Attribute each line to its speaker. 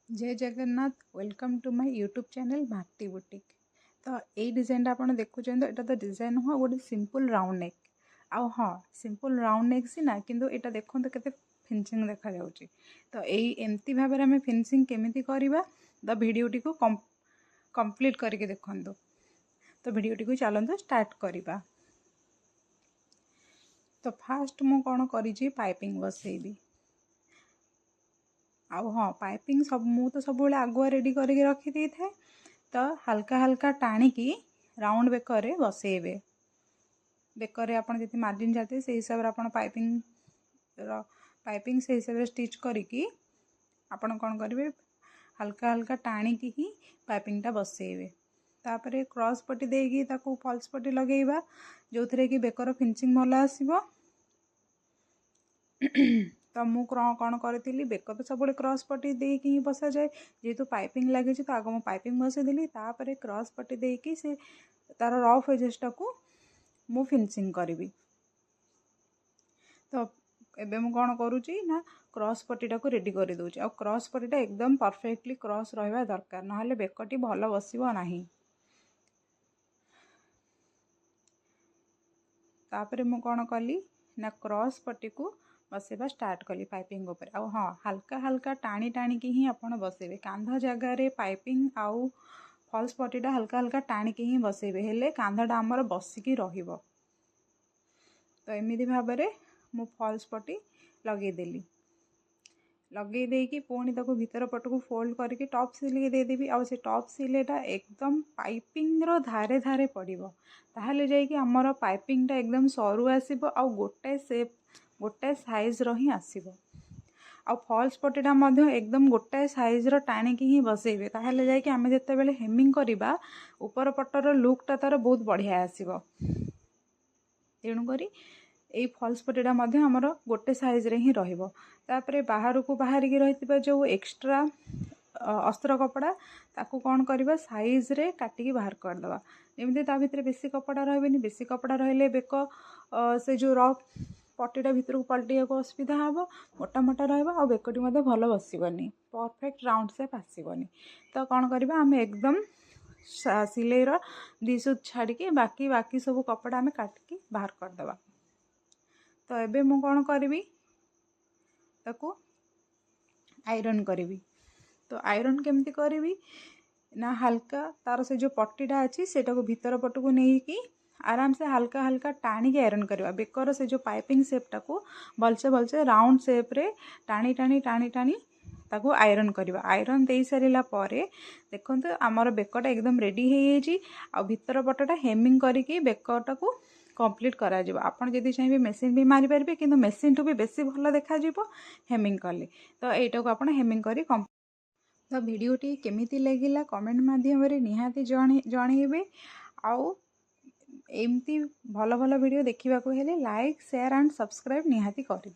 Speaker 1: जय Jagannath welcome to my YouTube channel Bharati boutique. तो यही डिजाइन आप देखुं यहाँ तो डिजाइन नुह गोटे सिंपल राउंड नेक आउ हाँ सिंपल राउंड नेक सीना किंतु यहाँ देखो के फिनिशिंग देखा जाउची। तो यही एमती भाव में फिनिशिंग केमिति करवा तो वीडियोटी को कंप्लीट करके देखो। तो वीडियोटी को चलते स्टार्ट करवा। तो फास्ट मु कौन करी पाइपिंग बसैबी आउ हाँ पाइपिंग सब मु तो सब आगुआ रेडी करके रखी दे थाए। तो हल्का हल्का टाणिकी राउंड बेकर बसैबे। बेकर आप मार्जिन चाहते से हिसाब से आप पाइपिंग से हिसाब से स्टिच करिकी आपण कौन करेंगे हल्का हल्का टाणिकी ही पाइपिंगटा बसैबे। तापर क्रॉस पट्टी देगी ताको फॉल्स पट्टी लगेगा जो थे कि बेकर फिनिशिंग भल आसो। तो मु कौन करी बेक तो सब क्रॉस पट्टी देकी ही बसा जाए जेहेतु पाइपिंग लगी तो आग मुझे पाइपिंग बसईदेली तापर क्रॉस पट्टी देकी से तार रफ एजेसटा को मु फिनिशिंग करी। तो एबे मु कौन करुँची ना क्रॉस पट्टीटा को रेडी कर दूची आ क्रॉस पट्टीटा एकदम परफेक्टली क्रॉस रहा दरकार ना बेकटी भल बसो नहीं। तापर मु कौन कली ना क्रॉस पट्टी को बसैबा स्टार्ट कली पाइपिंग उपर आ हाँ हल्का हल्का टाणी टाणिकी ही आपण बसैबे कांध जगार पाइपिंग आउ फॉल्स पट्टीटा हल्का हल्का टाणिकी ही बसैबे हेले कांधटा आमर बसिकी रहिबो। तो एमिति भाव में मु फॉल्स पट्टी लगेदेली लगे देकी पुणी ताको भीतर पट को फोल्ड करके टॉप सिलाई देदेवी आ से टॉप सिलाईटा एकदम पाइपिंग रो धारे धारे पड़ो ताहले जाइए आमर पाइपिंगटा एकदम सरू आसो आ गोटाए साइज री आसो आ फॉल्स पट्टीटा एकदम गोटाए साइज टाणिकी ही बसैबे ताहले जाइए आम जिते बेले हेमिंग करवा ऊपर पटर लुकटा तार बहुत बढ़िया आसो। तेणुक यही फॉल्स पट्टीटा आमर गोटे साइज रे ही रहिबो। तापरे बाहर को बाहर की रही जो एक्स्ट्रा अस्त्र कपड़ा ताकू कौन करवा साइज रे काटिकी बाहर करदे जमी ता भीतर बेसी कपड़ा रही बेसी कपड़ा रही बेक से जो रफ पट्टीटा भीतर को पलटिया को असुविधा हम मोटा मोटा रहा बेकटी भल बसबनी परफेक्ट राउंड सेप आसबनी। तो कौन करवा आम एकदम सिलाई दी सुत छाड़ी बाकी बाकी सब कपड़ा आम काटिकी बाहर करदे। तो एबे मु कौन करी ताकू आयरन करी। तो आयरन केमती करी ना हल्का तार से जो पट्टीटा अच्छी से भीतर पट को लेकिन आराम से हल्का हल्का टाणी आयरन करवा बेकर से जो पाइपिंग सेपटा को भलसे भलसे राउंड सेप रे टाणी टाणी टाणी टाणी ताको आयरन करवा। आयरन दे सारा पर देखो आमर बेकटा एकदम रेडी हो भीतर पटटा हेमिंग करके बेकटा को कंप्लीट करा जिवो। आपण जदि चाहिए मेसीन भी मारी पारे कि मेसीन टू भी बेसी भल देखा हेमिंग कले। तो यहीटा को आप हेमिंग करी तो वीडियोटी केमिति लगिला कमेंट माध्यम निहाती जनइबे आउ एमती भल भल वीडियो देखा हेले लाइक शेयर एंड सब्सक्राइब निहाती करें।